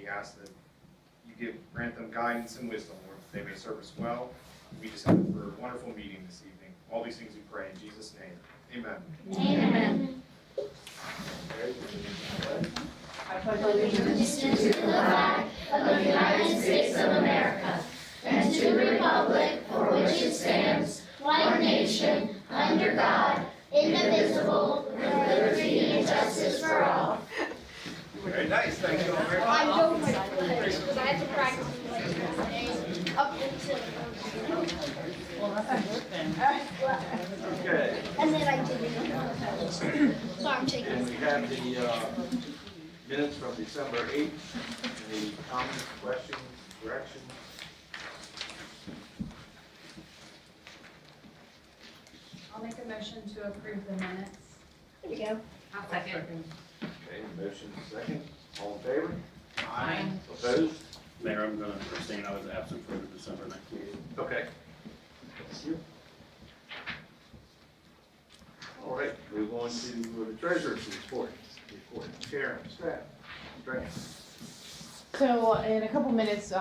we ask that you grant them guidance and wisdom, Lord, that they may serve us well. We just have a wonderful meeting this evening. All these things we pray in Jesus' name. Amen. Amen. I pledge allegiance To the flag of the United States of America and to the republic for which it stands, one nation, under God, indivisible, with liberty and justice for all. Very nice. Thank you all very much. I know my pledge, because I had to practice up until. Okay, And then I didn't. So I'm taking. and we have the minutes from December 8th. Any comments, questions, corrections? I'll make a motion to approve the minutes. There we go. I'll second. Okay, motion second. All in favor? Aye. Opposed? Mayor, I'm going to abstain. I was absent for the December 9th meeting. Okay. Thank you. All right, move on to the treasurer's report. Chair and staff. Andrea. So in a couple minutes,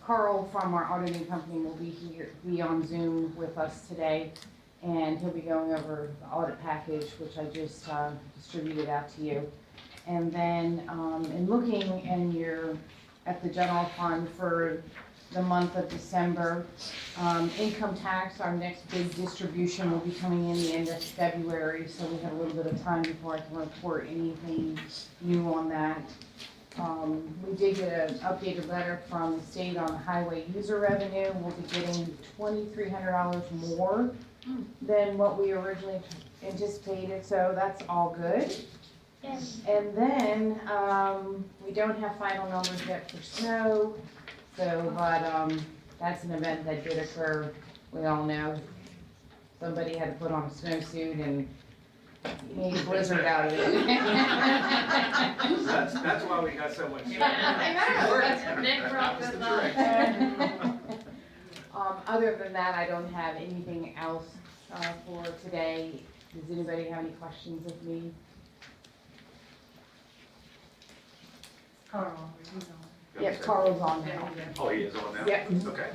Carl from our auditing company will be on Zoom with us today, and he'll be going over the audit package, which I just distributed out to you. And then in looking at the general fund for the month of December, income tax, our next big distribution will be coming in the end of February, so we have a little bit of time before I can report anything new on that. We did get an updated letter from the state on the highway user revenue. We'll be getting $2,300 more than what we originally anticipated, so that's all good. And then, we don't have final numbers yet for snow, but that's an event that did occur, we all know. Somebody had to put on a snowsuit and made a blizzard out of it. That's why we got so much. I know. Nick brought good luck. Other than that, I don't have anything else for today. Does anybody have any questions of me? Carl, Yep, Carl's on now. Oh, he is on now? Yep. Okay.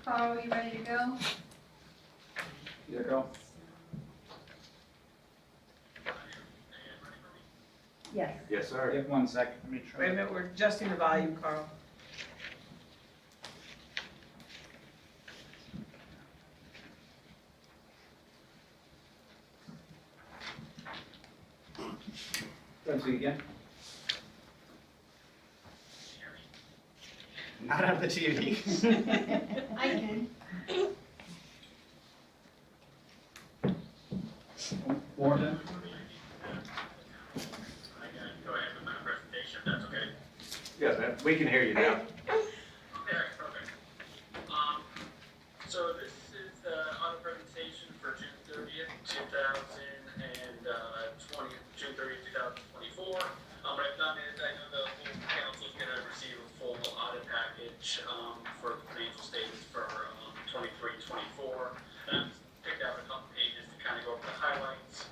Carl, you ready to go? You go. Yes. Yes, sir. Give 1 second. Let me try. Wait a minute, we're adjusting the volume, Carl. Let's see again. Not on the TV. I can. More than? Go ahead with my presentation, if that's okay. Yes, man, we can hear you now. Okay, perfect. So this is the audit presentation for June 30th, 2024. What I've done is, I know the full council is going to receive a full audit package for the financial statements for 23-24. And I've picked out a couple pages to kind of go over the highlights.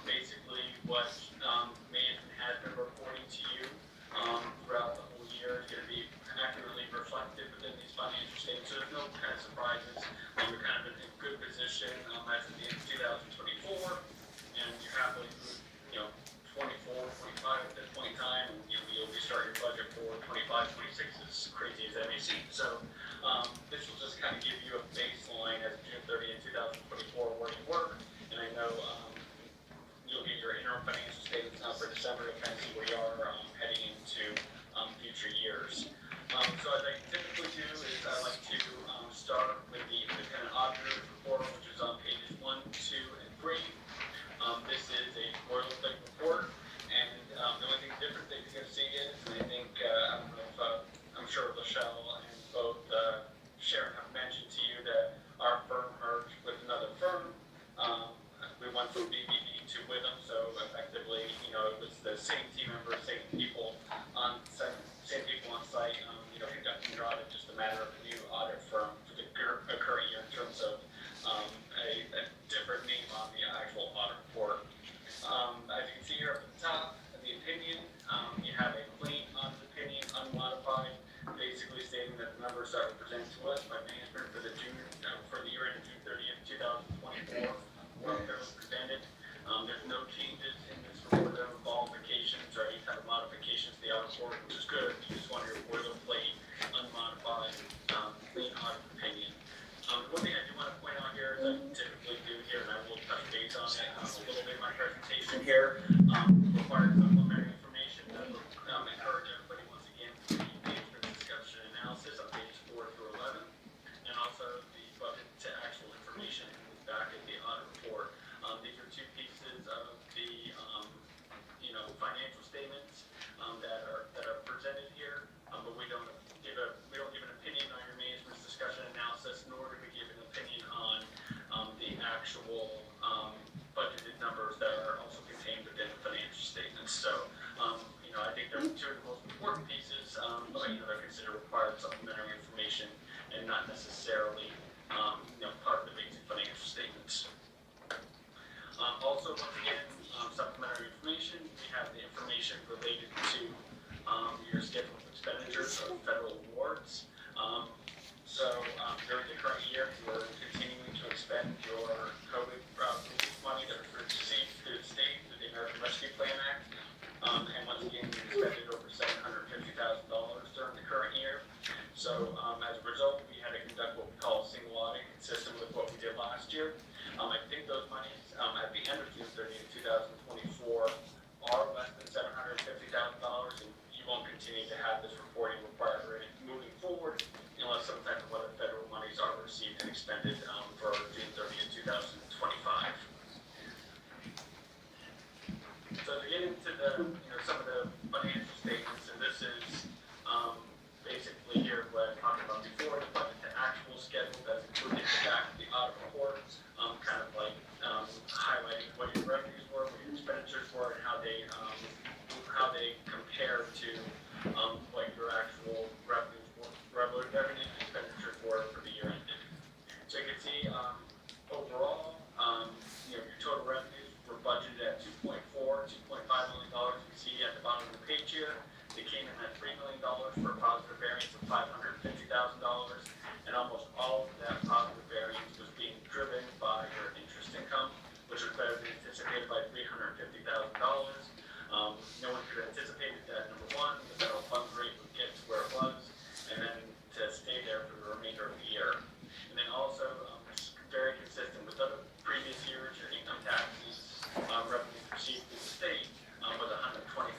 Basically, what management has been reporting to you throughout the whole year is going to be accurately reflected within these financial statements. So there's no kind of surprises. We're kind of in a good position as of the end of 2024, and you're halfway through, 24, 25 at this point in time, and you'll be starting your budget for 25, 26, as crazy as that may seem. So this will just kind of give you a baseline as of June 30th, 2024, where you were, and I know you'll get your interim financial statements now for December to kind of see where you are heading into future years. So as I typically do is I like to start with the independent auditor report, which is on pages 1, 2, and 3. This is a boilerplate report, and the only thing different that you're going to see is, and I think, I don't know if, I'm sure Lachelle and both Sharon have mentioned to you that our firm merged with another firm. We went from BBB to Witham, so effectively, it was the same team members, same people on site, conducting your audit, just a matter of a new audit firm for the current year in terms of a different name on the actual on it a little bit in my presentation here. Required supplementary information that will encourage everybody once again to engage with discussion and analysis on pages 4 through 11. And also the budget to actual information back at the audit report. These are two pieces of the financial statements that are presented here, but we don't give an opinion on your management's discussion analysis, nor do we give an opinion on the actual budgeted numbers that are also contained within the financial statements. So, I think they're two of the most important pieces, but they're considered required supplementary information and not necessarily part of the basic financial statements. Also, once again, supplementary information, we have the information related to your scheduled expenditures of federal awards. During the current year, we're continuing to expend your COVID relief money that was received through the state, through the American Rescue Plan Act. And once again, we expended over $750,000 during the current year. So as a result, we had to conduct what we call a single audit consistent with what we did last year. I think those monies at the end of June 30th, 2024 are less than $750,000, and you won't continue to have this reporting requirement moving forward unless some type of other federal monies are received and expended for June 30th, 2025. So to get into some of the financial statements, and this is basically here what I talked about before, the budget to actual schedule that's included in the back of the audit report, kind of like highlighting what your revenues were, what your expenditures were, and how they compare to what your actual revenues and expenditures were for the year ended. So you can see overall, your total revenues were budgeted at $2.4 million. You can see at the bottom of the page here, they came in at $3 million for a positive variance of $550,000, and almost all of that positive variance was being driven by your interest income, which was better than anticipated by $350,000. No one could have anticipated that, number one, the federal funds rate would get to where it was, and then to stay there for the remainder of the year. And then also, very consistent with other previous years, your income taxes revenues received through the state was $120,000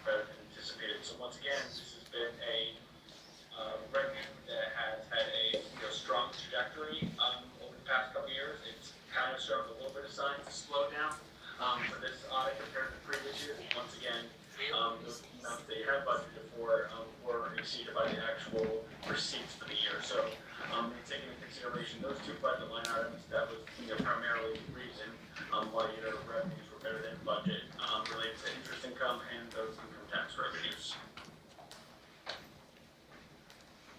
better than anticipated. So once again, this has been a revenue that has had a strong trajectory over the past couple of years. It's kind of shown a little bit of signs of slow down for this audit compared to previous years. Once again, the amounts that you had budgeted for were exceeded by the actual receipts for the year. So taking into consideration those two budget line items, that was primarily the reason why your revenues were better than budget related to interest income and those income tax revenues.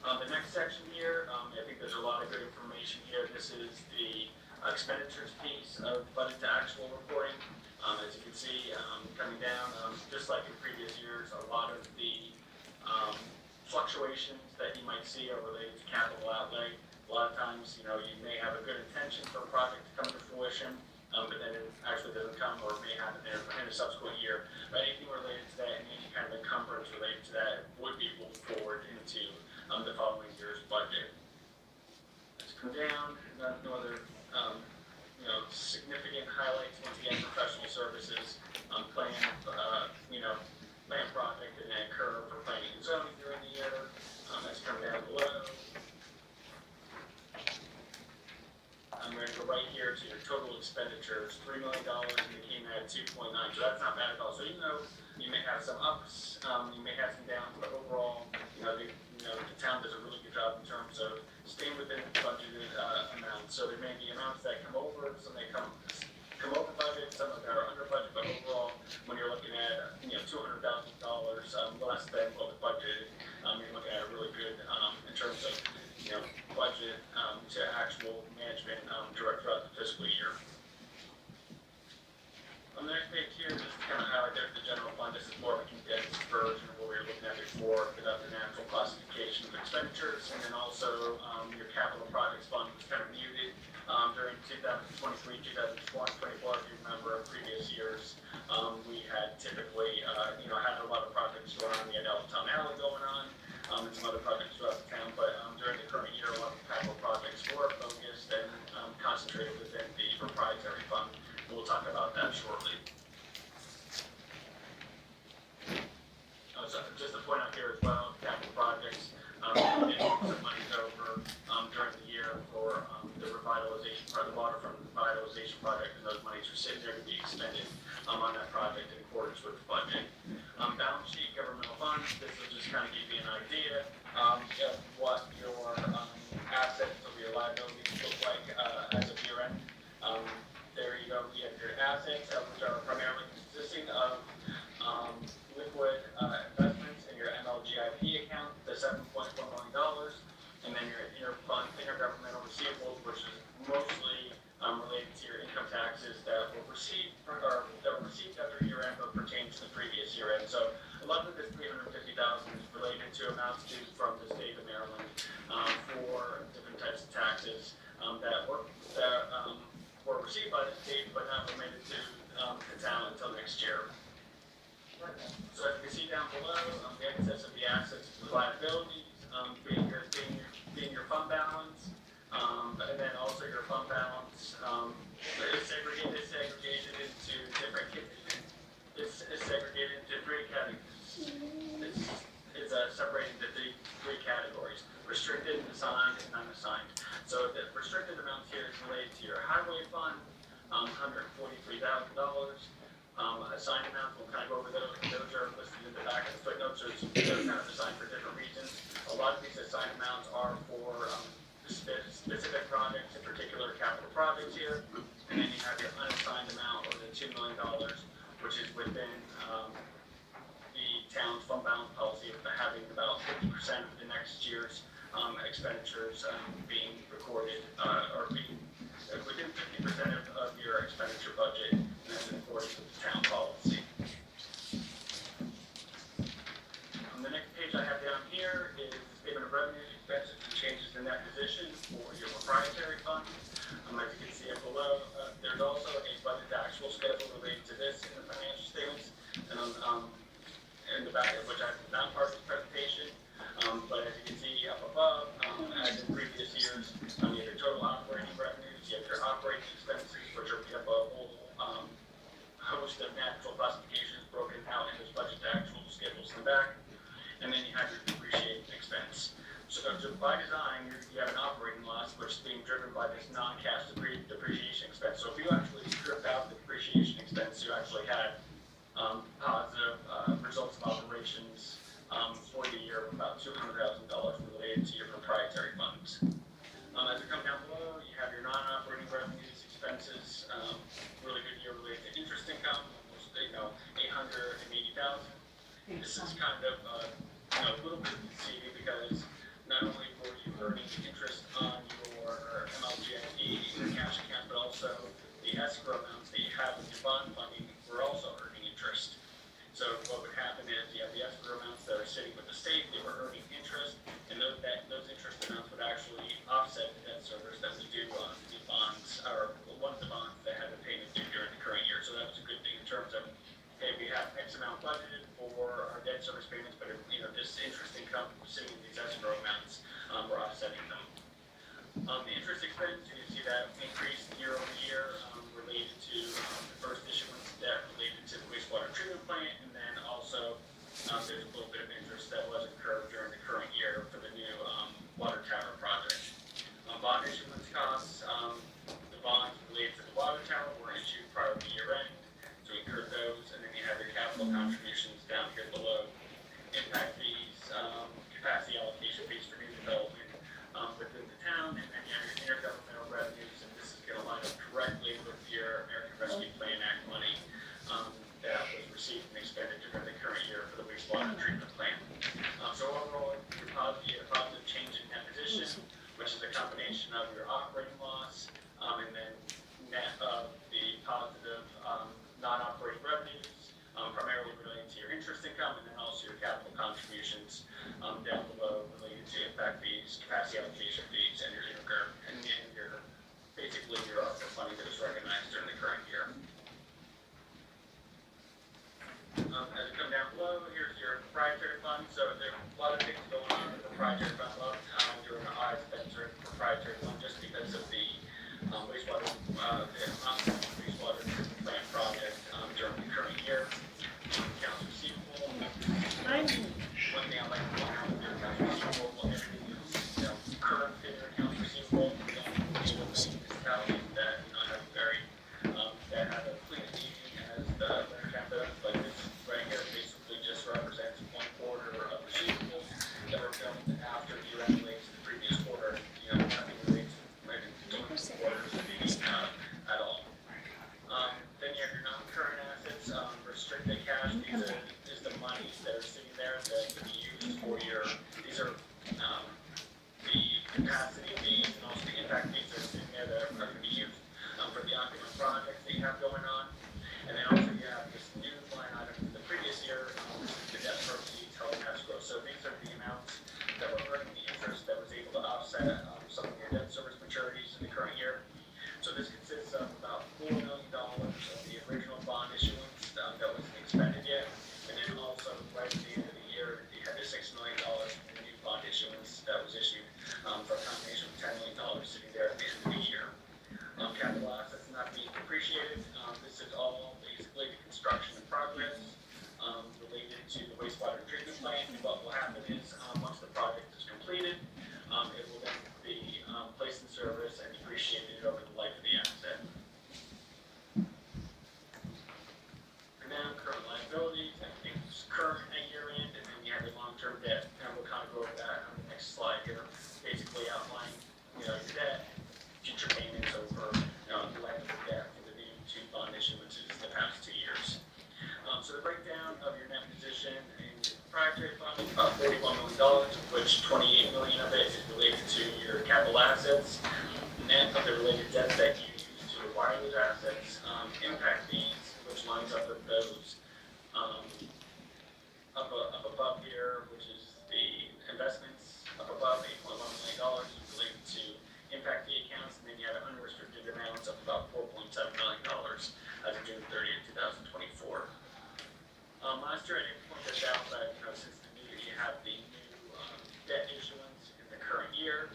The next section here, I think there's a lot of good information here. This is the expenditures piece of budget to actual reporting. As you can see, coming down, just like in previous years, a lot of the fluctuations that you might see are related to capital outlay. A lot of times, you may have a good intention for a project to come to fruition, but then it actually doesn't come, or may happen in a subsequent year. But anything related to that, and any kind of encumbrance related to that would be moved forward into the following year's budget. Let's come down, no other significant highlights. Once again, professional services, plan project and then curve for planning and zoning during the year. That's come down below. I'm going to go right here to your total expenditures, $3 million, and it came at 2.9, so that's not bad at all. So you may have some ups, you may have some downs, but overall, the town does a really good job in terms of staying within the budgeted amounts. So there may be amounts that come over, some may come over budget, some that are under budget, but overall, when you're looking at $200,000 less than what was budgeted, you're looking at a really good in terms of budget to actual management throughout the fiscal year. On the next page here, just to kind of highlight there the general fund. This is more of a condensed version of what we were looking at before without the natural classification of expenditures. And then also your capital projects fund was kind of muted during 2023, 2024. If you remember previous years, we had typically had a lot of projects going on. We had Allentown Alley going on and some other projects throughout the town. But during the current year, a lot of capital projects were focused and concentrated within the proprietary fund, are sitting there to be expended on that project in accordance with the budget. Balance sheet, governmental funds, this will just kind of give you an idea of what your assets or your liabilities look like as of year end. There you go, you have your assets, which are primarily consisting of liquid investments in your MLGIP account, the $7.1 million, and then your intergovernmental receivables, which is mostly related to your income taxes that were received after year end but pertain to the previous year end. So a lot of this $350,000 is related to amounts due from the state of Maryland for different types of taxes that were received by the state but not remitted to the town until next year. So as you can see down below, the excess of the assets and liabilities being your fund balance, and then also your fund balance is segregated into different it's segregated into three categories. It's separated into three categories: restricted, assigned, and unassigned. So the restricted amount here is related to your highway fund, $143,000. Assigned amounts, we'll kind of go over those. Those are listed in the back of the footnotes. So they're kind of assigned for different reasons. A lot of these assigned amounts are for specific projects, in particular capital projects here. And then you have your unassigned amount, or the $2 million, which is within the town's fund balance policy of having about 50% of the next year's expenditures being recorded, or being within 50% of your expenditure budget, and that's in accordance with the town policy. The next page I have down here is the statement of revenues, expenses, and changes in that position for your proprietary fund. As you can see up below, there's also a budget to actual schedule related to this in the financial statements, and in the back of which I have not part of this presentation. But as you can see up above, as in previous years, you have your total operating revenues, you have your operating expenses, which are made up of a whole host of natural classifications broken out in this budget to actual schedules in the back. And then you have your depreciation expense. So by design, you have an operating loss, which is being driven by this non-cash depreciation expense. So if you actually stripped out the depreciation expense, you actually had positive results of operations for the year of about $200,000 related to your proprietary funds. As we come down below, you have your non-operating revenues, expenses, really good year related to interest income, almost $880,000. This is kind of a little bit deceiving because not only were you earning interest on your MLGIP cash account, but also the escrow amounts that you have with your bond funding were also earning interest. So what would happen is you have the escrow amounts that are sitting with the state, they were earning interest, and those interest amounts would actually offset the debt service that was due on the bonds, or one of the bonds that had the payment due during the current year. So that was a good thing in terms of, okay, we have X amount budgeted for our debt service payments, but this interest income sitting in these escrow amounts, we're offsetting them. The interest expense, you can see that increased year over year related to the first issuance debt related to the wastewater treatment plant, and then also there's a little bit of interest that was incurred during the current year for the new water tower project. Bond issuance costs, the bonds related to the water tower were issued prior to year end, so we incurred those, and then you have your capital contributions down here below. Impact fees, capacity allocation fees for new development within the town, and then you have your intergovernmental revenues, and this is going to line up directly with your American Rescue Plan Act money that was received and expended during the current year for the wastewater treatment plant. So overall, you have a positive change in net position, which is a combination of your operating loss and then net of the positive non-operating revenues, primarily related to your interest income, and then also your capital contributions down below related to impact fees, capacity allocation fees, and your basically your ARPA funding that is recognized during the current year. As we come down below, here's your proprietary fund. So there are a lot of things going on in the proprietary fund. A lot of time during our eyes spent during the proprietary fund just because of the wastewater treatment plant project unrestricted cash, is the monies that are sitting there that can be used for these are, the capacity fees and also the impact fees that are sitting there that are going to be used, for the ongoing projects that you have going on. And then also you have this new line item from the previous year, which is the debt proceeds held in escrow. So these are the amounts that were earning the interest that was able to offset, some of your debt service maturities in the current year. So this consists of about $4 million of the original bond issuance, that wasn't expended yet. And then also, right at the end of the year, you had the $6 million from the new bond issuance that was issued, for a combination of $10 million sitting there at the end of the year. Capital assets not being depreciated, this is all basically the construction in progress, related to the wastewater treatment plant. What will happen is, once the project is completed, it will then be, placed in service and depreciated over the life of the asset. And then current liabilities, everything's current at year end, and then you have your long-term debt, and we'll kind of go over that on the next slide here, basically outlining, your debt, future payments over, the life of the debt for the new two bond issuances the past 2 years. So the breakdown of your net position in your proprietary fund is about $41 million, of which $28 million of it is related to your capital assets. Net of the related debt that you use to acquire those assets, impact fees, which lines up with those, up above here, which is the investments up above $8.1 million related to impact fee accounts, and then you have unrestricted amounts of about $4.7 million as of June 30th, 2024. Last year I didn't point this out, but since the new year you have the new debt issuance in the current year.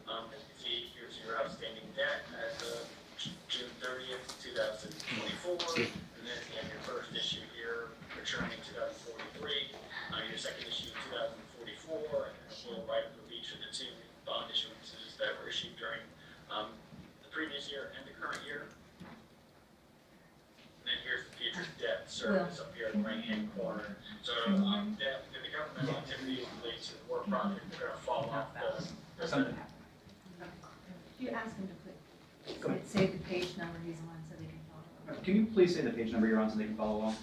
As you can see, here's your outstanding debt as of June 30th, 2024, and then you have your first issue here maturing in 2043, your second issue in 2044, and then a little right of each of the two bond issuances that were issued during the previous year and the current year. And then here's the future debt service up here in the right-hand corner. So debt, the governmental activities related to the work project, they're going to fall off the. You ask him to put, Say the page number he's on so they can follow. Can you please say the page number you're on so they can follow along?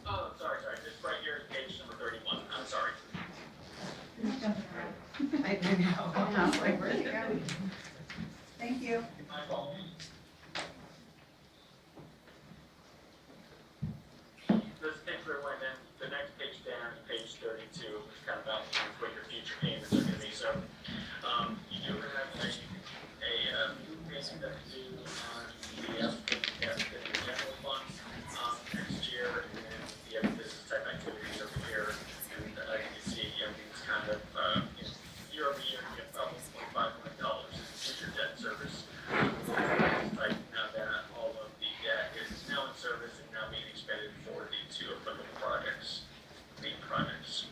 Oh, sorry, this right here is page number 31. I'm sorry. I know, like, where'd it go? Thank you. My apologies. This particular one, then the next page down, page 32, which kind of outlines what your future payments are going to be. So you do have a payment that is due on the general fund next year, and then you have business type activities over here. And you can see everything's kind of year over year, you get about $1.5 million in future debt service. Like now that all of the debt is now in service and now being expended for the two applicable projects, main projects.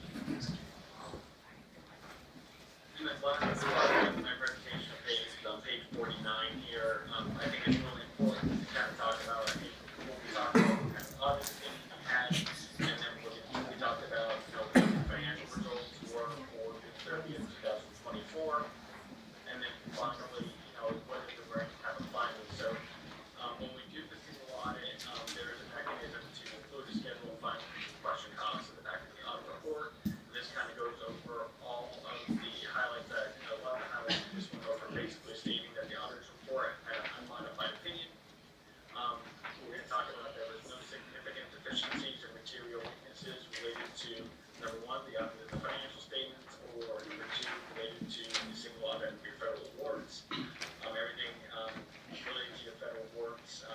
And then last part of my presentation page is on page 49 here. I think it's really important to kind of talk about, I think what we talked about, kind of audit things we had, and then we talked about, what the financial results were for June 30th, 2024. And then finally, what is the right kind of finding? So when we do the single audit, there is a mechanism to include a schedule of findings and question costs at the back of the audit report. This kind of goes over all of the highlights that, a lot of the highlights we just went over, basically stating that the auditor's report had an unmodified opinion. We're going to talk about there was no significant deficiencies or material weaknesses related to, number one, the audit of the financial statements, or number two, related to the single audit of your federal awards. Everything related to your federal awards,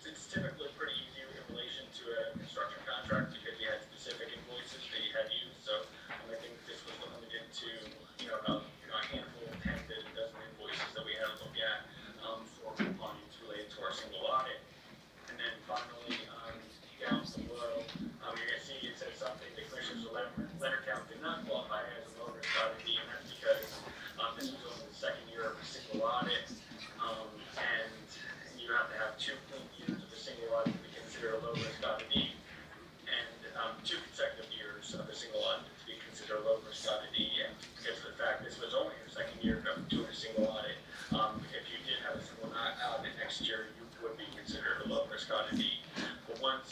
it's typically pretty easy in relation to a construction contract because you had specific invoices that you had used. So I think this was limited to, about a handful of 10 to a dozen invoices that we had to look at for components related to our single audit. And then finally, down below, you're going to see it says something, the commissioner's letter count did not qualify as a low risk audit, and that's because this was only the second year of a single audit, and you have to have 2 clean years of a single audit to be considered a low risk audit, and 2 consecutive years of a single audit to be considered a low risk audit. And because of the fact this was only your second year of doing a single audit, if you did have a single audit next year, you would be considered a low risk audit. But one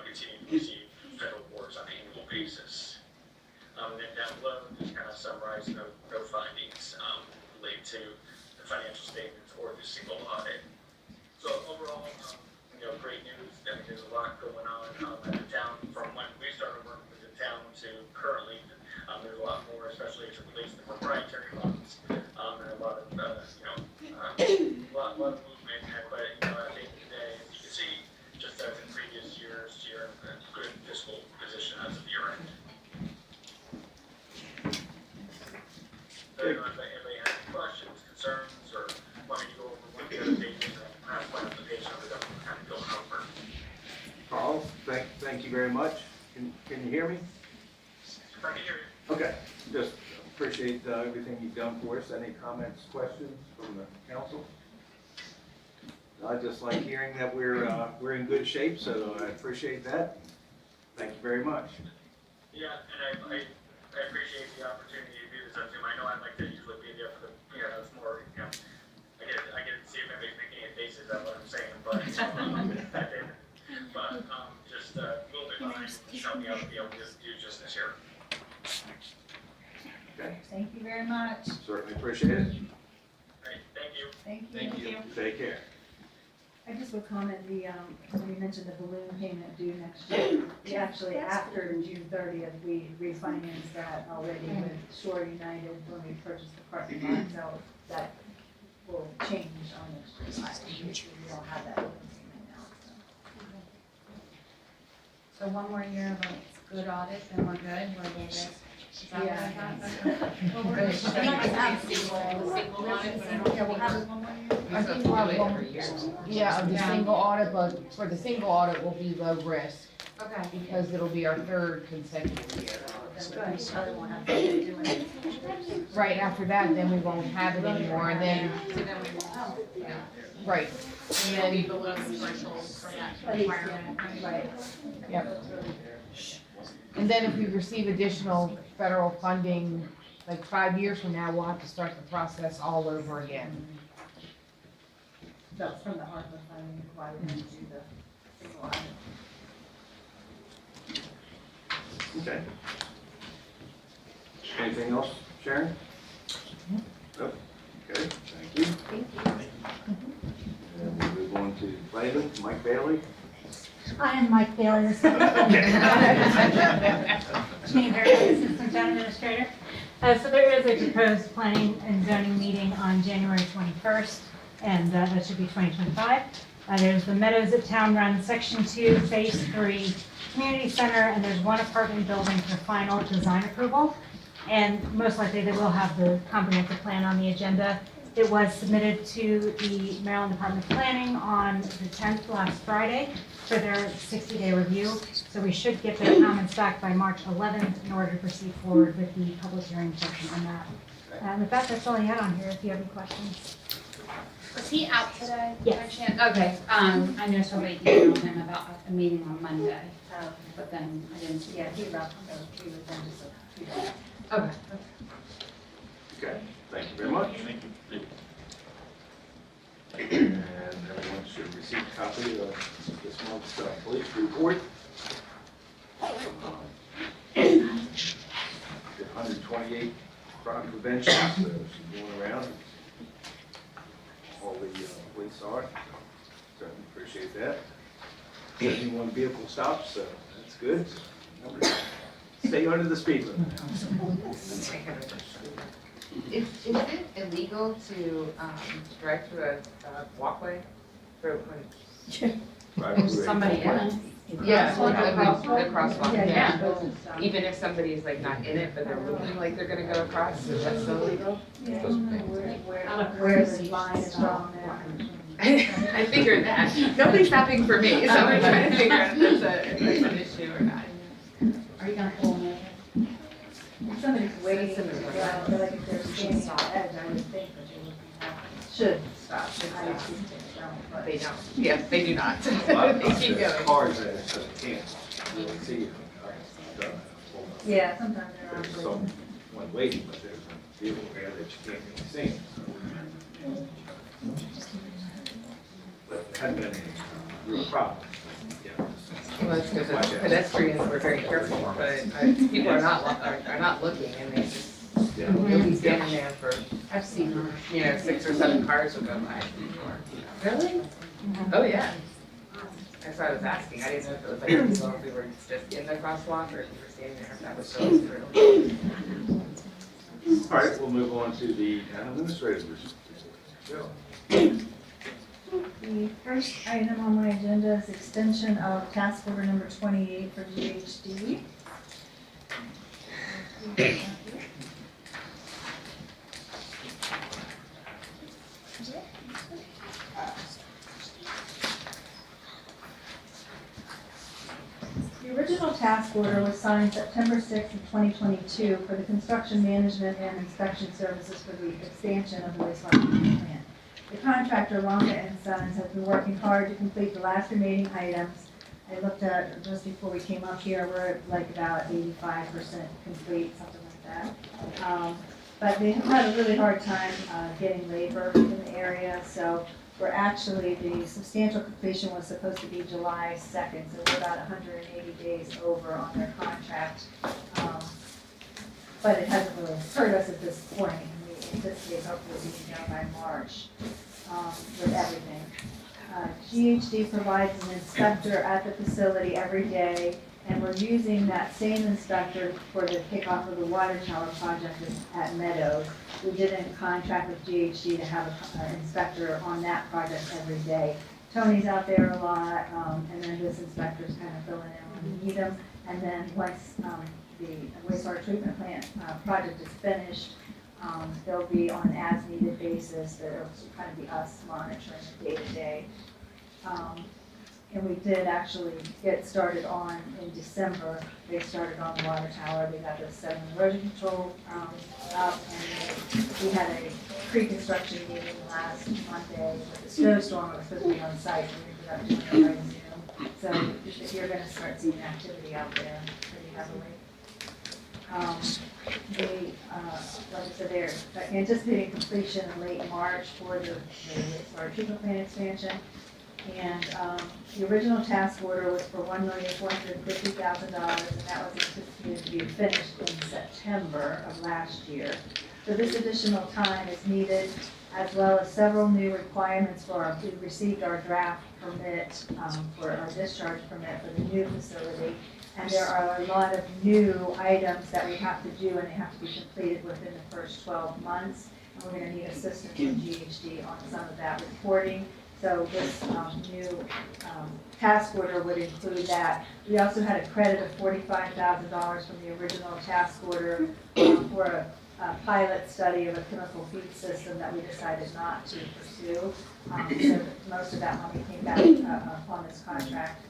continue to receive federal awards on an annual basis. And then down below, just kind of summarize no findings related to the financial statements or the single audit. So overall, great news. I mean, there's a lot going on at the town from when we started working with the town to currently. There's a lot more, especially as it relates to proprietary funds, and a lot of, lot of movement. But at the end of the day, as you can see, just as in previous years, you're in a good fiscal position as of year end. So, if anybody has any questions, concerns, or want me to go over one of the other pages, perhaps one application that I'm kind of going over. Carl, thank you very much. Can you hear me? I can hear you. Okay, just appreciate everything you've done for us. Any comments, questions from the council? I just like hearing that we're in good shape, so I appreciate that. Thank you very much. Yeah, and I appreciate the opportunity to do this on Zoom. I know I'd like to usually be there for the, it's more, I get to see if anybody's making any faces at what I'm saying, but, I did. But, just a little bit behind, help me out to be able to do just this year. Okay, Thank you very much. certainly appreciate it. Great, thank you. Thank you. Take care. I just would comment, when you mentioned the balloon payment due next year, we actually, after June 30th, we refinanced that already with Shore United when we purchased the parking lot, so that will change on next year. We don't have that balloon payment now, so. So one more year of a good audit, then we're good, we're good. Is that what I got? Well, we're- Good. I think we have Single audit, but I don't Yeah, we'll have it one more year. I think we'll have one, yeah, of the single audit, but for the single audit will be low risk, Okay. because it'll be our third consecutive year. Then we probably won't have to do it. Right after that, then we won't have it anymore, and then, So then we won't, yeah. right, And then be below the threshold for that requirement. Right. yep. And then if we receive additional federal funding, like 5 years from now, we'll have to start the process all over again. That's from the ARPA funding, why we didn't do the single audit. Okay. Anything else, Sharon? Nope. Okay, thank you. Thank you. And we move on to planning, Mike Bailey. I am Mike Bailey, Assistant Town Administrator. So there is a proposed planning and zoning meeting on January 21st, and that should be 2025. There's the Meadows at Town Run, Section 2, Phase 3, Community Center, and there's one apartment building for final design approval. And most likely they will have the comprehensive plan on the agenda. It was submitted to the Maryland Department of Planning on the 10th, last Friday, for their 60-day review. So we should get their comments back by March 11th in order to proceed forward with the public hearing portion on that. And with that, that's all I had on here, if you have any questions. Was he out today? Yes. By chance? Okay, I know somebody emailed him about a meeting on Monday, but then I didn't see Yeah, it. he left, he was then just a few days. Okay. Okay, thank you very much. Thank you. And everyone should receive a copy of this month's police report. 128 crime prevention, so she's going around. All the police are, certainly appreciate that. 71 vehicle stops, so that's good. Stay under the speed limit. Is it illegal to drive through a walkway? Somebody else. Yeah, Like like a the crosswalk, Yeah, yeah. Even if somebody's like not in it, but they're moving like they're gonna go across, is that still legal? Where the line is drawn there. I figured that. Nobody's stopping for me, so I'm trying to figure out if that's an issue or not. Are you gonna pull them over? If somebody's waiting, Somebody's to go, I feel like if they're standing on the edge, I would think that they would should stop. I would think they don't, but. They don't, yeah, they do not. A lot of They times keep there's going. cars there that just can't really see you. Yeah, sometimes they're There's on. someone waiting, but there's a vehicle there that you can't really see. But it hasn't been a real problem. Yeah. Well, it's because the pedestrians were very careful, but people are not looking and they just, you'll be standing there for, I've seen her. 6 or 7 cars will go by before. Really? Oh, yeah. That's why I was asking. I didn't know if it was like, if we were just in the crosswalk or if we were standing there, if that was really true. All right, we'll move on to the town administrator's report. The first item on my agenda is extension of task order number 28 for GHD. The original task order was signed September 6th of 2022 for the construction management and inspection services for the expansion of the wastewater treatment plant. The contractor, Ronka and Sons, has been working hard to complete the last remaining items. I looked at, just before we came up here, we're at like about 85% complete, something like that. But they have had a really hard time getting labor in the area, so we're actually, the substantial completion was supposed to be July 2nd, so we're about 180 days over on their contract. But it hasn't really hurt us at this point, and we anticipate hopefully being done by March with everything. GHD provides an inspector at the facility every day, and we're using that same inspector for the kickoff of the water tower project at Meadows. We didn't contract with GHD to have an inspector on that project every day. Tony's out there a lot, and then this inspector's kind of filling in when we need him. And then once the wastewater treatment plant project is finished, they'll be on an as-needed basis. It'll kind of be us monitoring it day to day. And we did actually get started on in December. They started on the water tower. They got the 7 erosion control up, and we had a pre-construction meeting last Monday with the snowstorm. It was supposed to be on site, and we ended up doing it by Zoom. So you're going to start seeing activity out there pretty heavily. Like I said, they're anticipating completion in late March for the wastewater treatment plant expansion. And the original task order was for $1,450,000, and that was anticipated to be finished in September of last year. So this additional time is needed, as well as several new requirements for we received our draft permit for our discharge permit for the new facility. And there are a lot of new items that we have to do, and they have to be completed within the first 12 months. And we're going to need assistance from GHD on some of that reporting. So this new task order would include that. We also had a credit of $45,000 from the original task order for a pilot study of a chemical feed system that we decided not to pursue. So most of that money came back on this contract.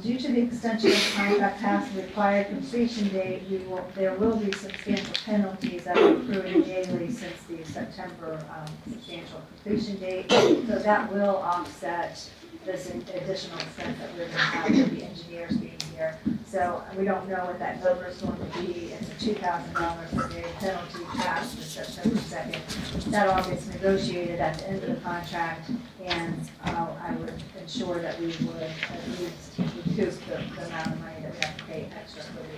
Due to the extension of the contract past the required completion date, there will be substantial penalties that are accruing daily since the September substantial completion date. So that will offset this additional expense that we're going to have with the engineers being here. So we don't know what that number is going to be. It's a $2,000 per day penalty past the September 2nd. That all gets negotiated at the end of the contract, and I would ensure that we would at least reduce the amount of money that we have to pay extra for the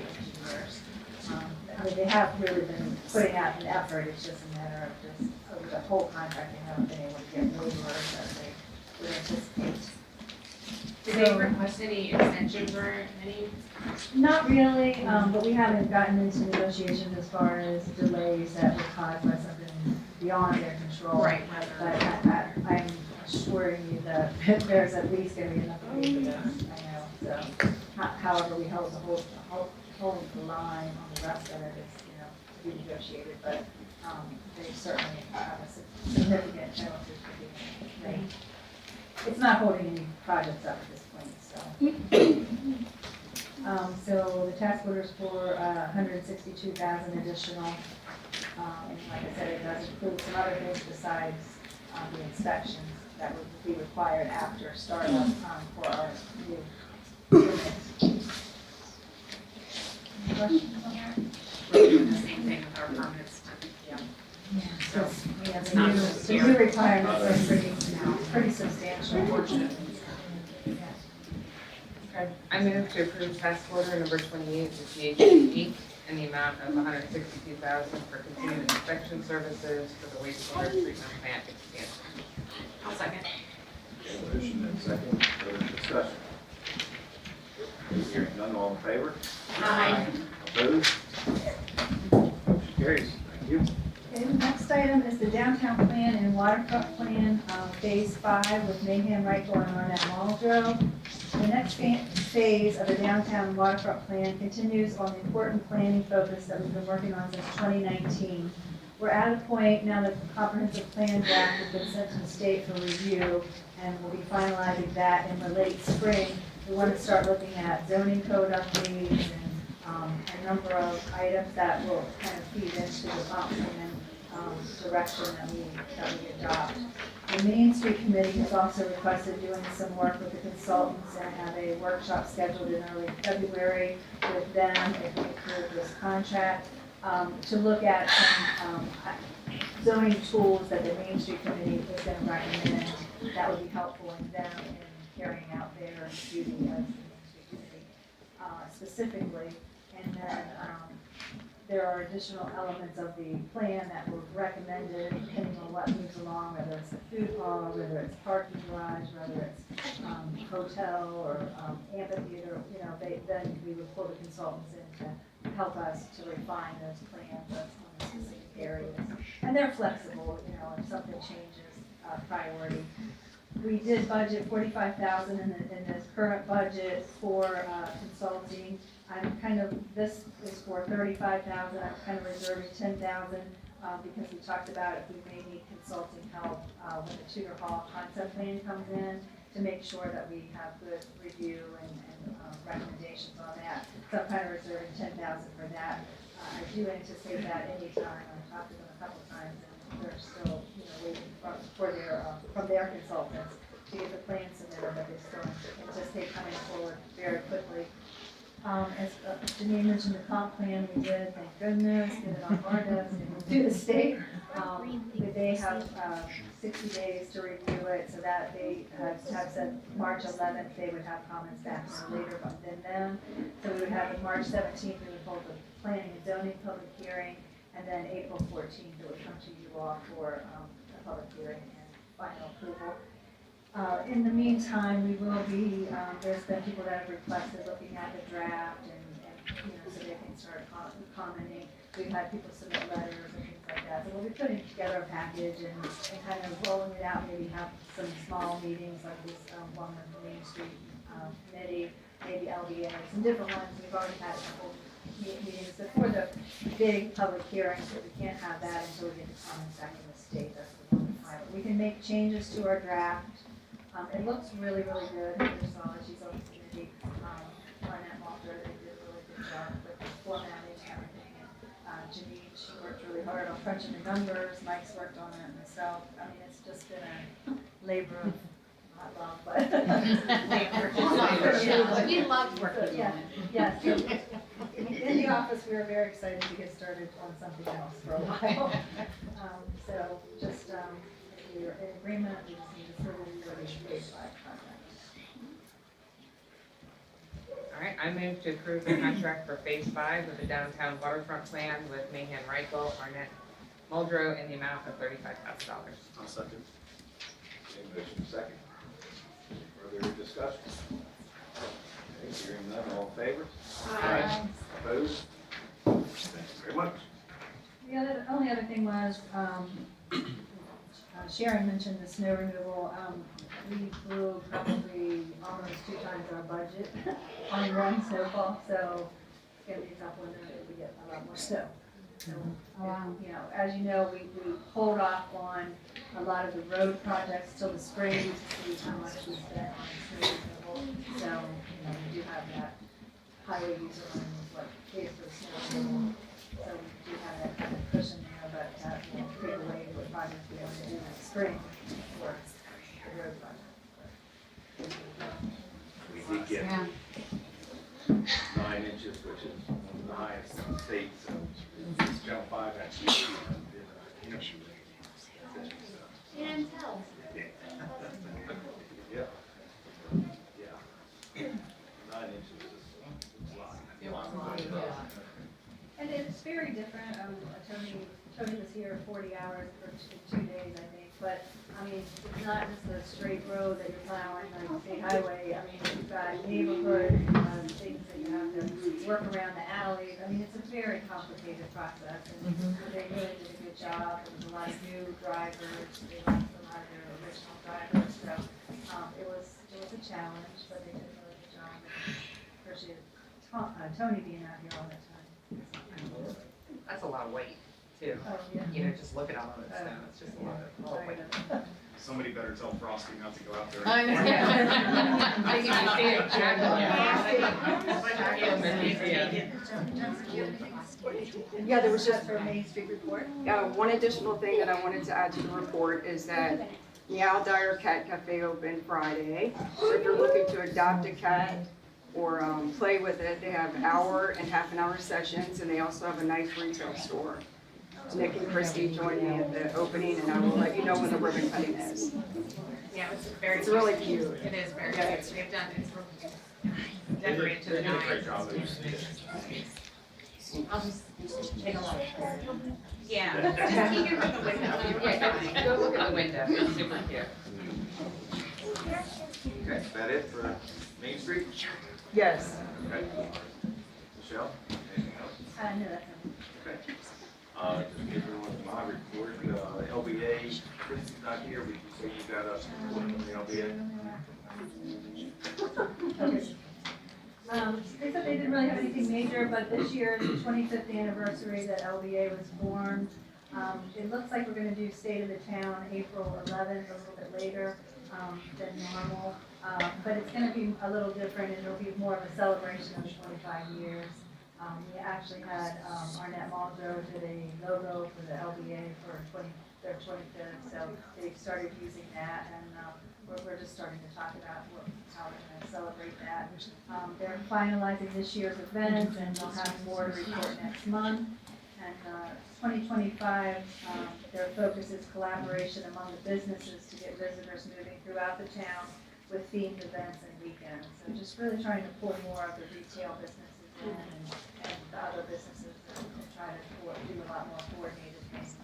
engineers. I mean, they have really been putting out an effort. It's just a matter of just over the whole contract, they haven't been able to get laborers as they would anticipate. Did they request any extensions or any? Not really, but we haven't gotten into negotiations as far as delays that were caused by something beyond their control. Right. But I'm assuring you that there's at least going to be enough money for this. I know. So, however, we hold the line on the rest of it. It's to be negotiated, but they certainly have a significant penalty for being late. It's not holding any projects up at this point, so. So the task order is for $162,000 additional, and like I said, it does include some other things besides the inspections that would be required after startup for our new units. Any questions on that? We're doing the same thing with our permits. Yeah. So, yeah, the new requirements are pretty substantial. Unfortunately. Yeah. Okay. I move to approve task order number 28 to GHD Inc. in the amount of $162,000 for continued inspection services for the wastewater treatment plant expansion. I'll second. Okay, motion and second, further discussion. Hearing none, all in favor? Aye. Opposed? Motion carries. Thank you. Okay, the next item is the downtown plan and waterfront plan, phase 5 with Mayhem, Reichel, and Arnett Muldrow. The next phase of the downtown waterfront plan continues on the important planning focus that we've been working on since 2019. We're at a point now that the comprehensive plan draft has been sent to the state for review, and we'll be finalizing that in the late spring. We want to start looking at zoning code updates and a number of items that will kind of feed into the comp plan direction that we adopt. The Main Street Committee has also requested doing some work with the consultants and have a workshop scheduled in early February with them if we approve this contract to look at some zoning tools that the Main Street Committee is going to recommend that would be helpful in them in carrying out their duty as the Main Street Committee specifically. And then there are additional elements of the plan that were recommended depending on what moves along, whether it's the food hall, whether it's parking garage, whether it's hotel or amphitheater. You know, then we would pull the consultants in to help us to refine those plans on the specific areas. And they're flexible, you know, if something changes priority. We did budget $45,000 in this current budget for consulting. This is for $35,000. I'm kind of reserving $10,000 because we talked about if we may need consulting help when the Tudor Hall concept plan comes in to make sure that we have good review and recommendations on that. So I'm kind of reserving $10,000 for that. I do anticipate that anytime. I've talked to them a couple times and they're still, you know, waiting from their consultants to get the plan submitted, but they still anticipate coming forward very quickly. As Janine mentioned, the comp plan we did, thank goodness, get it on our desk and to the state. They have 60 days to review it, so that they have said March 11th, they would have comments back no later than them. So we would have it March 17th, we would hold the planning and zoning public hearing, and then April 14th, it would come to you all for a public hearing and final approval. In the meantime, we will be, there's been people that have requested looking at the draft and you know, so they can start commenting. We've had people submit letters and things like that. So we'll be putting together a package and kind of rolling it out, maybe have some small meetings like this one with the Main Street Committee, maybe LDA, some different ones. We've already had a couple meetings before the big public hearing, so we can't have that until we get the comments back from the state. That's the one time. We can make changes to our draft. It looks really, really good. Here's she's on the committee. Arnett Muldrow, they did a really good job with the formatting and everything. And Janine, she worked really hard on crunching the numbers. Mike's worked on it myself. I mean, it's just been a labor of not love, but We love working on it. Yes. So in the office, we were very excited to get started on something else for a while. So just if you're in agreement, we just need approval for the phase 5 contract. All right, I move to approve the contract for phase 5 of the downtown waterfront plan with Mayhem, Reichel, Arnett Muldrow in the amount of $35,000. I'll second. Okay, motion second. Further discussion? Okay, hearing none, all in favor? Aye. Opposed? Thank you very much. The only other thing was, Sharon mentioned the snow removal. We blew probably almost 2 times our budget on one snowfall, so it's gonna be a tough winter if we get a lot more snow. So, you know, as you know, we hold off on a lot of the road projects till the spring to see how much we spent on snow removal. So, you know, we do have that highway user line is what pays for snow removal. So we do have that kind of cushion there, but that will take away what projects we have to do next spring for the road project. We did get Yeah. 9 inches, which is one of the highest in the state, so it's Channel 5 actually. Can't tell. Yeah. Yeah. 9 inches. And it's very different. Tony was here 40 hours for 2 days, I think. But, I mean, it's not just a straight road that you're plowing, like a state highway. I mean, you've got neighborhood, things that you have to work around the alleys. I mean, it's a very complicated process. And they really did a good job. There was a lot of new drivers. They lost a lot of their original drivers. So it was a challenge, but they did a really good job. Appreciate Tony being out here all the time. That's a lot of weight, too. Oh, yeah. You know, just looking at all of it, so it's just a lot of weight. Somebody better tell Frosty not to go out there. I know. Yeah, there was just for Main Street report. one additional thing that I wanted to add to the report is that Meow Dyer Cat Cafe opened Friday. So if you're looking to adopt a cat or play with it, they have hour and half-an-hour sessions, and they also have a nice retail store. Nick and Christy joined me at the opening, and I will let you know when the ribbon cutting is. Yeah, it's very. It's really cute. It is very Yeah. cute. They've done, it's They decorated to the did a great nines. job. I'll just take a look. Yeah, just keep it from the window. Yeah, go look at the window. It's super cute. Okay, is that it for Main Street? Yes. Okay. Michelle, anything else? No, that's Okay. Just give everyone my report, LBA, Chrissy's not here, but you say you got us reporting from the LBA. They said they didn't really have anything major, but this year is the 25th anniversary that LBA was formed. It looks like we're gonna do State of the Town April 11th, a little bit later than normal. But it's gonna be a little different, and it'll be more of a celebration of the 25 years. We actually had Arnett Muldrow did a logo for the LBA for their 25th, so they've started using that, and we're just starting to talk about how we're going to celebrate that. They're finalizing this year's events, and they'll have more to report next month. And 2025, their focus is collaboration among the businesses to get visitors moving throughout the town with themed events and weekends. So just really trying to pull more of the retail businesses in and the other businesses and try to do a lot more coordinated things.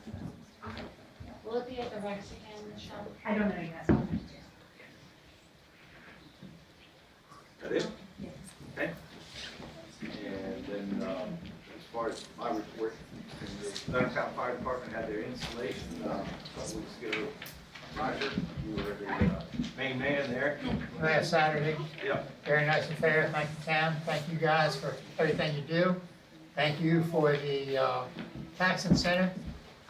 Will it be at the Rex again, Michelle? I don't know yet. That it? Yes. Okay. And then, as far as my report, the Downtown Fire Department had their installation, a couple weeks ago. Roger, you were the main man there. Last Saturday. Yep. Very nice affair. Thank you, Cam. Thank you guys for everything you do. Thank you for the tax incentive.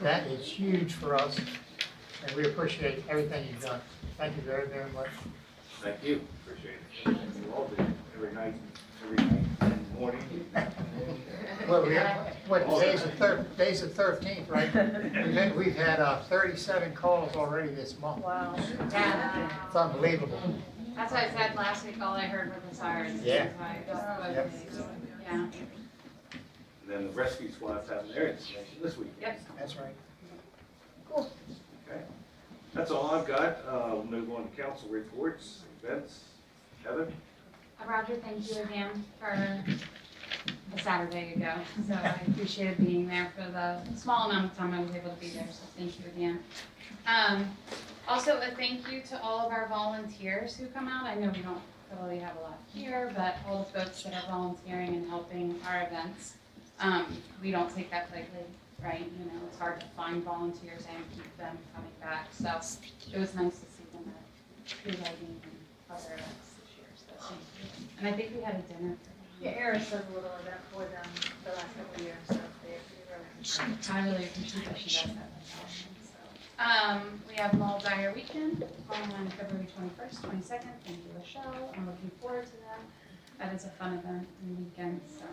That is huge for us, and we appreciate everything you've done. Thank you very, very much. Thank you, appreciate it. And you all do every night and morning. Well, today's the 13th, right? We've had 37 calls already this month. Wow. Yeah. It's unbelievable. That's what I said last week, all I heard were the sirens. Yeah. Yeah. And then the rescue squad's having their installation this week. Yep. That's right. Okay. That's all I've got. We'll move on to council reports, events. Heather? Roger, thank you again for a Saturday ago. So I appreciated being there for the small amount of time I was able to be there, so thank you again. Also, a thank you to all of our volunteers who come out. I know we don't really have a lot here, but all the folks that are volunteering and helping our events, we don't take that lightly, right? You know, it's hard to find volunteers and keep them coming back. So it was nice to see them at tree lighting and other events this year. So thank you. And I think we had a dinner for them. Yeah, Eris does a little event for them the last couple of years, so they really appreciate it. I really appreciate that she does that. We have Mull Dyer Weekend on February 21st, 22nd. Thank you, Michelle. I'm looking forward to that. That is a fun event and weekend, so.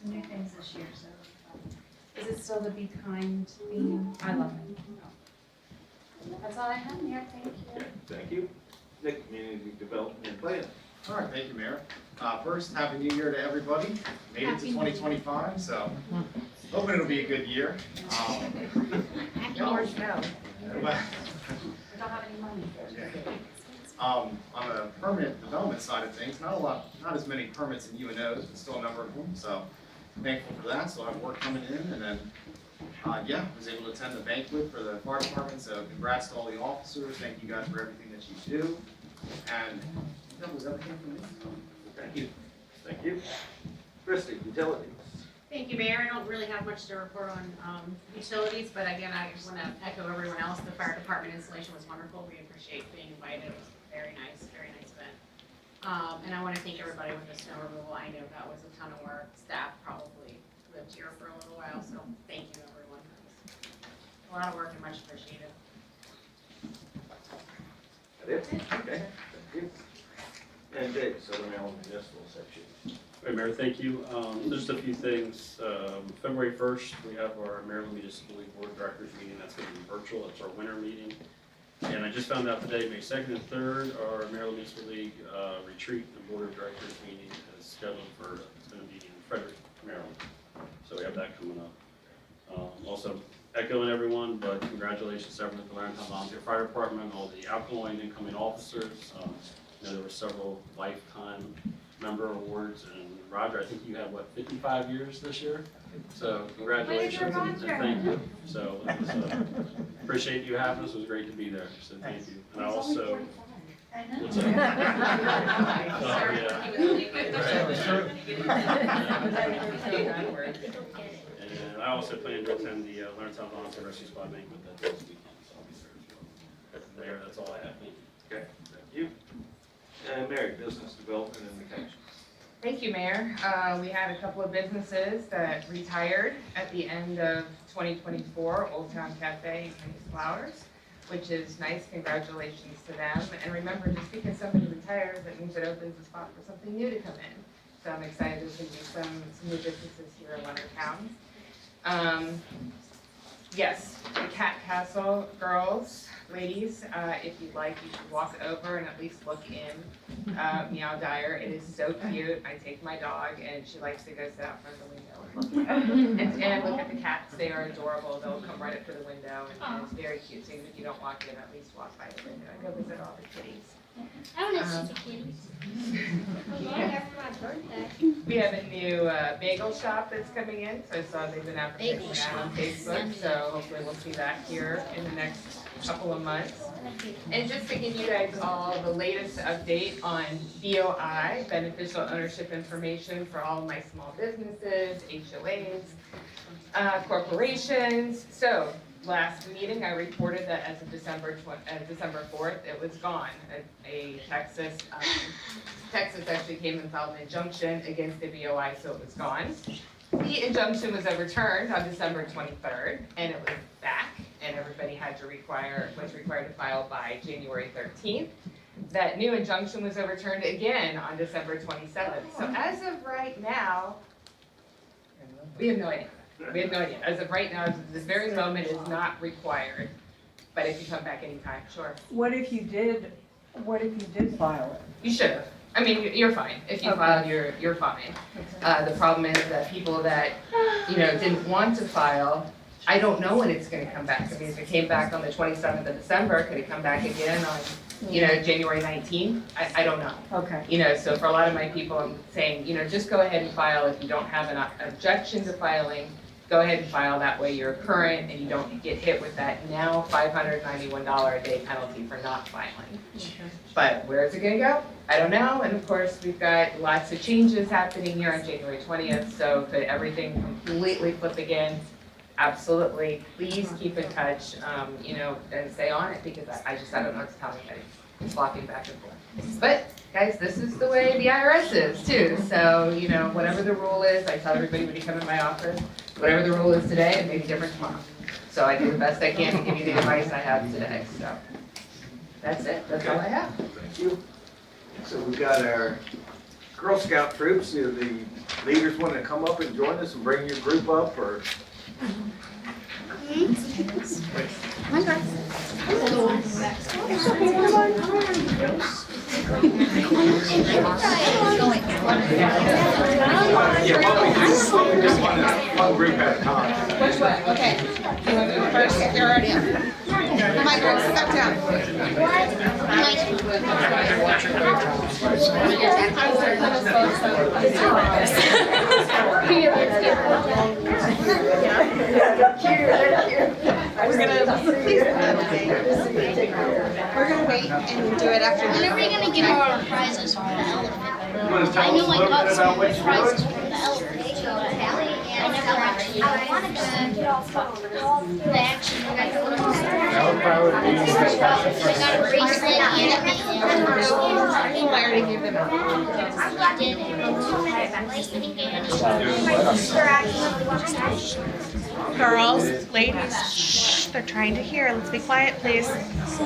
Some new things this year, so. Is it still the Be Kind theme? I love it. That's all I have, Mayor. Thank you. Okay, thank you. Nick, Community Development and Planning. All right, thank you, Mayor. First, Happy New Year to everybody. Made it to 2025, so hoping it'll be a good year. Yours, no. Well, We don't have any money. on the permanent development side of things, not as many permits in UNOs, but still a number of them. So thankful for that, so I have work coming in, and then, yeah, was able to attend the banquet for the fire department, so congrats to all the officers, thank you guys for everything that you do, and that was everything for me. Thank you. Thank you. Christie, utilities. Thank you, Mayor. I don't really have much to report on utilities, but again, I just want to echo everyone else. The fire department installation was wonderful. We appreciate being invited. It was very nice event. And I want to thank everybody with the snow removal. I know that was a ton of work. Staff probably lived here for a little while, so thank you, everyone. It was a lot of work and much appreciated. That it? Okay, thank you. And Dave, Southern Maryland Municipal Section. All right, Mayor, thank you. Just a few things. February 1st, we have our Maryland Municipal League Board of Directors meeting. That's going to be virtual. It's our winter meeting. And I just found out today, May 2nd and 3rd, our Maryland Municipal League retreat and Board of Directors meeting is scheduled for, it's going to be in Frederick, Maryland. So we have that coming up. Also echoing everyone, but congratulations to everyone at the Lawrence Volunteer Fire Department, all the outgoing incoming officers. You know, there were several lifetime member awards, and Roger, I think you had, what, 55 years this year? So congratulations and thank you. So it was, appreciate you having us. It was great to be there. So thank you. And I also. What's that? And I also plan to attend the Lawrencetown Volunteer Rescue Squad banquet this weekend, so I'll be there as well. Mayor, that's all I have. Thank you. Okay, thank you. And Mary, Business Development and Vacations. Thank you, Mayor. We had a couple of businesses that retired at the end of 2024, Old Town Cafe and Kenny's Flowers, which is nice. Congratulations to them. And remember, just because somebody retires, that means it opens a spot for something new to come in. So I'm excited to see some new businesses here in Leonard County. Yes, the Cat Castle girls, ladies, if you'd like, you should walk over and at least look in Meow Dyer. It is so cute. I take my dog and she likes to go sit out front of the window and look at the cats. They are adorable. They'll come right up to the window and it's very cute. So even if you don't walk in, at least walk by the window and go visit all the kitties. I want to see the kitties. After my birthday. We have a new bagel shop that's coming in, so I saw they've been advertising that on Facebook, so hopefully we'll see that here in the next couple of months. And just to give you guys all the latest update on BOI, beneficial ownership information for all of my small businesses, HOAs, corporations. So last meeting, I reported that as of December 4th, it was gone. Texas actually came and filed an injunction against the BOI, so it was gone. The injunction was overturned on December 23rd, and it was back, and everybody was required to file by January 13th. That new injunction was overturned again on December 27th. So as of right now, we have no idea. We have no idea. As of right now, this very moment is not required, but if you come back anytime, sure. What if you did file it? You should have. I mean, you're fine. If you filed, you're fine. The problem is that people that, didn't want to file, I don't know when it's gonna come back. I mean, if it came back on the 27th of December, could it come back again on, January 19th? I don't know. Okay. So for a lot of my people, I'm saying, just go ahead and file. If you don't have an objection to filing, go ahead and file. That way you're current and you don't get hit with that now $591 a day penalty for not filing. But where is it gonna go? I don't know. And of course, we've got lots of changes happening here on January 20th. So could everything completely flip again? Absolutely. Please keep in touch, and stay on it because I don't know what to tell anybody. It's flopping back and forth. But guys, this is the way the IRS is too. So, whatever the rule is, I tell everybody when you come in my office, whatever the rule is today, it may be different tomorrow. So I do the best I can to give you the advice I have today. So that's it. That's all I have. Thank you. So we've got our Girl Scout troops. Do the leaders want to come up and join us and bring your group up, or? One group at a time. Which way? Okay. You want to go first? You're already up. My girl, step down. It's We're gonna wait and do it after. When are we gonna give our prizes for the elephant? You want to I tell us a know I little got bit some about what you're prizes doing? for the elephant. I never actually. I wanted to. They actually. I got a bracelet and a I already gave them out. I did. Girls, ladies, shh, they're trying to hear. Let's be quiet, please. So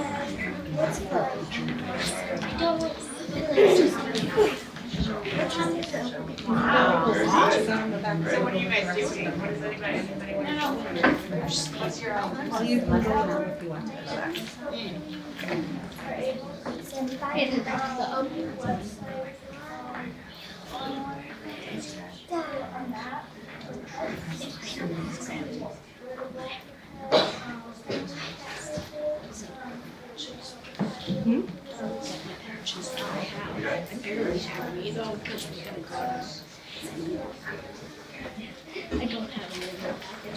what are you guys doing? What is anybody want to do? What's your, Well, you can go now if you want to go back. I don't have any of that. I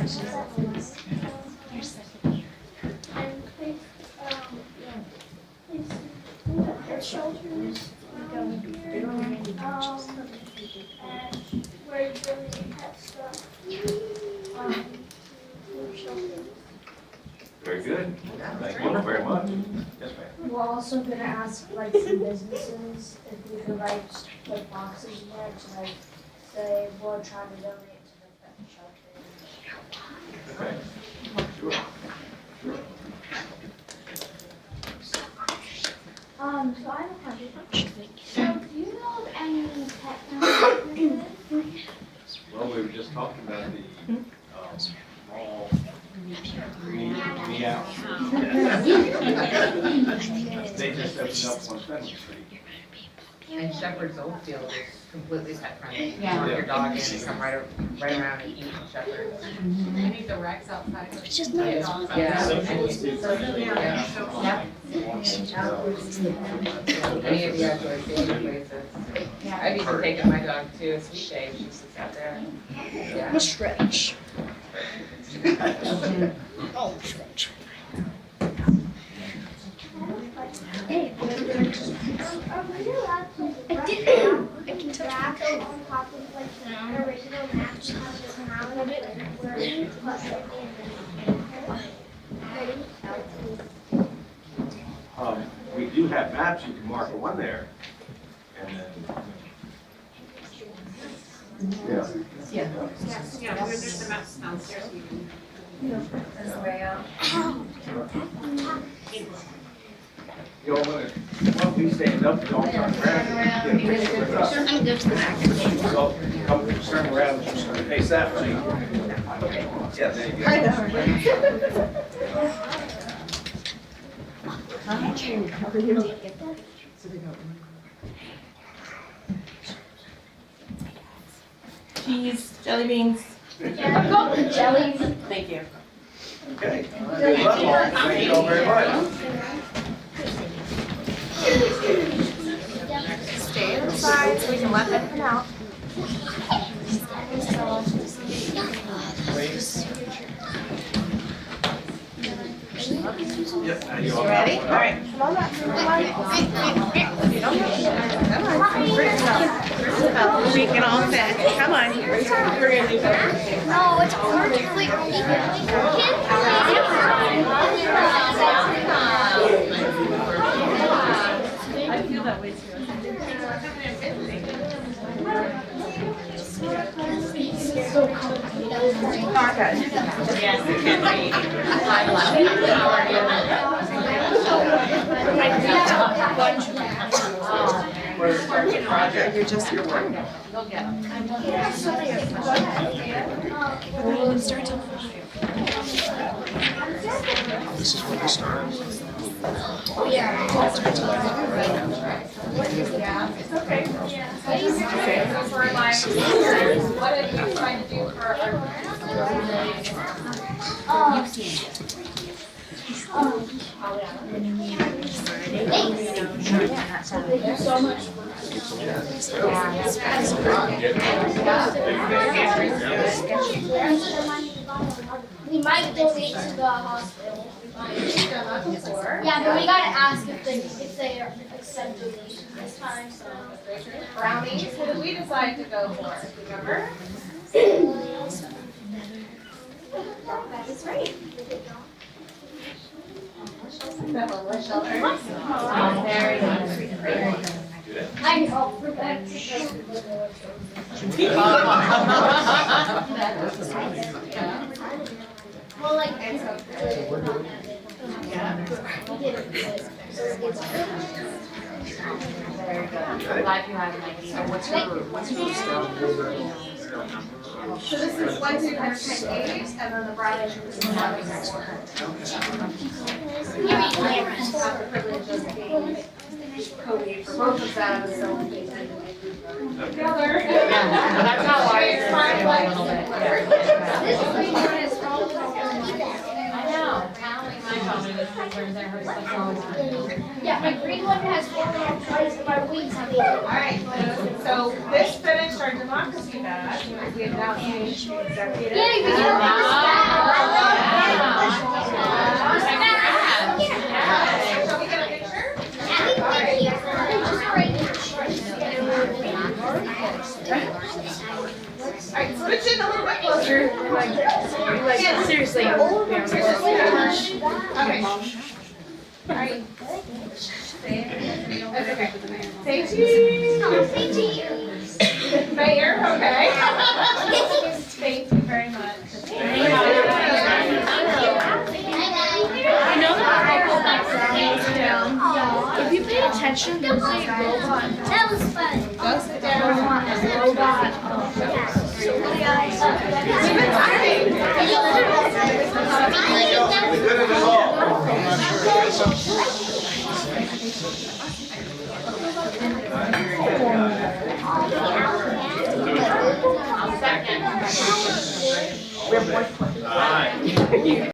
just got those. Very good. Thank you very much. Yes, ma'am. We're also gonna ask like some businesses if we could like put boxes in there to like say we're trying to donate to the pet shelter. Okay. Sure. Sure. So I have a question. So do you know of any pet companies? Well, we were just talking about the, small meow. They just opened up on Fenway Street. And Shepherd's Oldfield is completely pet friendly. You Yeah. walk your dog in and come right around and eat in Shepherd's. I think the Rex outside. It's just not a dog. Yeah. Yep. Any of the outdoor safety places. I've even taken my dog to Sweet Day, she sits out there. Yeah. Miss Stretch. Oh, Stretch. Hey, are we allowed to I can touch it on top of like the original map just have this mound of it where we plus We do have maps, you can mark one there. And then. Yeah. Yeah, there's the maps downstairs. There's the way out. You all want to, please stand up, you all turn around. I'm gonna go to the back. So, come, turn around, face that way. Yeah, there you go. Cheese, jelly beans. I've got the jellies. Thank you. Okay. Good luck, all. Thank you all very much. Stay inside so we can let them come out. Yep, now you all. Ready? All right, come on back. Come on. We can all fit. Come on. We're gonna do better. No, it's perfectly. I feel that way too. Project. You're just your work. Go get them. This is where we start. So for my, what are you trying to do for our? Thank you so much. We might donate to the hospital. Yeah, but we gotta ask if they accept donations this time, so. Brownies, who did we decide to go for, remember? That is right. Oh, very nice. I know, for that. Well, like. Very good. I'm glad you had an idea. What's your skill? So this is 1, 2, 3, 4, 8, and then the brownies is 1, 4. Give me cameras. Have the privilege of being co-lead for both of them, so we can together. That's how I It's fun, a like, little bit. This green one is from. I know. Apparently my daughter learns that her stuff's always good. Yeah, my green one has one more twice my wings have it. Alright, so this finished our democracy badge, we have now changed the executive. Yeah, you can open this Shall we get a picture? Alright, switch in a little bit closer. Yeah, seriously. Okay. Alright. Okay. Say cheese. Say cheese. Mayor, okay. Thank you very much. If you pay attention, there's a robot. That was fun. Go sit down. Robot. Aye.